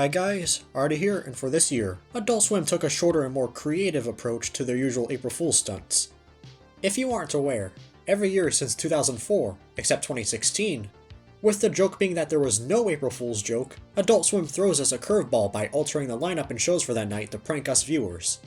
Hi guys, Artie here, and for this year, Adult Swim took a shorter and more creative approach to their usual April Fool's stunts. If you aren't aware, every year since 2004, except 2016, with the joke being that there was no April Fool's joke, Adult Swim throws us a curveball by altering the lineup and shows for that night to prank us viewers.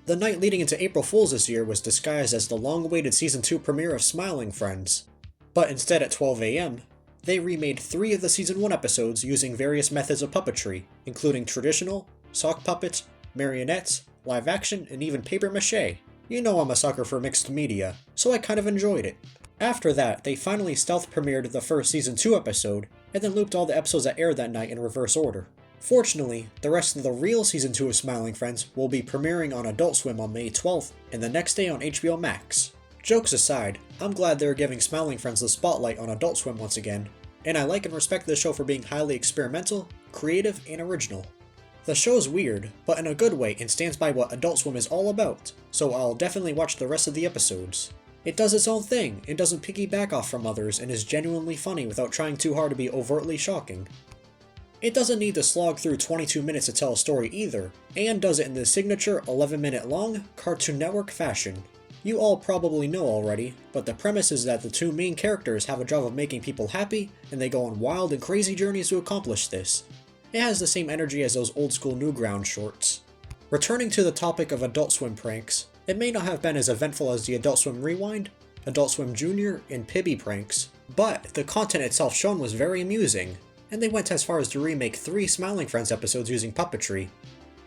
The night leading into April Fool's this year was disguised as the long-awaited Season 2 premiere of Smiling Friends, but instead at 12 AM, they remade 3 of the Season 1 episodes using various methods of puppetry, including traditional, sock puppets, marionettes, live action, and even papier-mâché. You know I'm a sucker for mixed media, so I kind of enjoyed it. After that, they finally stealth premiered the first Season 2 episode, and then looped all the episodes that aired that night in reverse order. Fortunately, the rest of the real Season 2 of Smiling Friends will be premiering on Adult Swim on May 12th, and the next day on HBO Max. Jokes aside, I'm glad they're giving Smiling Friends the spotlight on Adult Swim once again, and I like and respect the show for being highly experimental, creative, and original. The show's weird, but in a good way and stands by what Adult Swim is all about, so I'll definitely watch the rest of the episodes. It does its own thing, and doesn't piggyback off from others, and is genuinely funny without trying too hard to be overtly shocking. It doesn't need to slog through 22 minutes to tell a story either, and does it in the signature 11-minute long, Cartoon Network fashion. You all probably know already, but the premise is that the 2 main characters have a job of making people happy, and they go on wild and crazy journeys to accomplish this. It has the same energy as those old school Newgrounds shorts. Returning to the topic of Adult Swim pranks, it may not have been as eventful as the Adult Swim Rewind, Adult Swim Jr., and Pibby pranks, but the content itself shown was very amusing, and they went as far as to remake 3 Smiling Friends episodes using puppetry.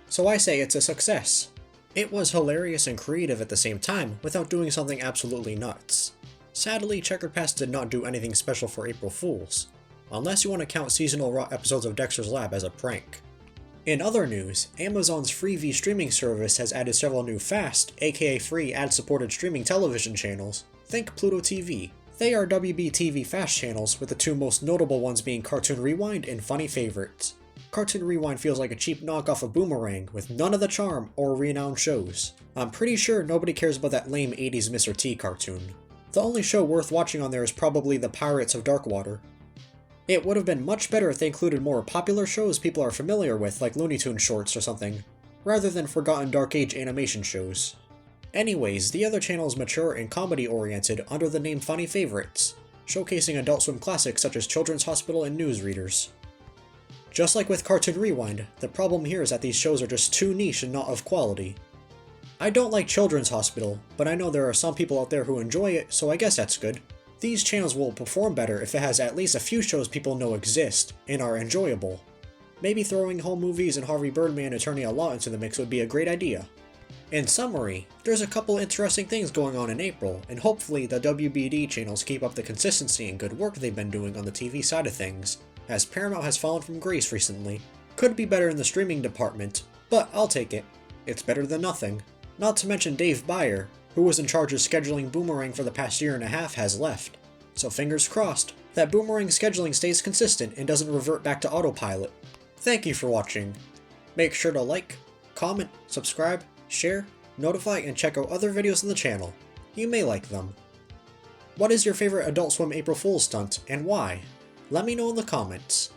So I say it's a success. It was hilarious and creative at the same time, without doing something absolutely nuts. Sadly, Checkered Past did not do anything special for April Fools, unless you want to count seasonal raw episodes of Dexter's Lab as a prank. In other news, Amazon's Freevee streaming service has added several new fast, aka free ad-supported streaming television channels. Think Pluto TV. They are WB-TV fast channels, with the 2 most notable ones being Cartoon Rewind and Funny Favorites. Cartoon Rewind feels like a cheap knockoff of Boomerang, with none of the charm or renowned shows. I'm pretty sure nobody cares about that lame 80s Mr. T cartoon. The only show worth watching on there is probably The Pirates of Darkwater. It would have been much better if they included more popular shows people are familiar with, like Looney Tunes shorts or something, rather than forgotten Dark Age animation shows. Anyways, the other channel is mature and comedy-oriented under the name Funny Favorites, showcasing Adult Swim classics such as Children's Hospital and Newsreaders. Just like with Cartoon Rewind, the problem here is that these shows are just too niche and not of quality. I don't like Children's Hospital, but I know there are some people out there who enjoy it, so I guess that's good. These channels will perform better if it has at least a few shows people know exist, and are enjoyable. Maybe throwing home movies and Harvey Birdman Attorney at Law into the mix would be a great idea. In summary, there's a couple interesting things going on in April, and hopefully the WBD channels keep up the consistency and good work they've been doing on the TV side of things, as Paramount has fallen from grace recently. Could be better in the streaming department, but I'll take it. It's better than nothing. Not to mention Dave Beyer, who was in charge of scheduling Boomerang for the past year and a half, has left. So fingers crossed that Boomerang scheduling stays consistent and doesn't revert back to autopilot. Thank you for watching. Make sure to like, comment, subscribe, share, notify, and check out other videos on the channel. You may like them. What is your favorite Adult Swim April Fool's stunt, and why? Let me know in the comments.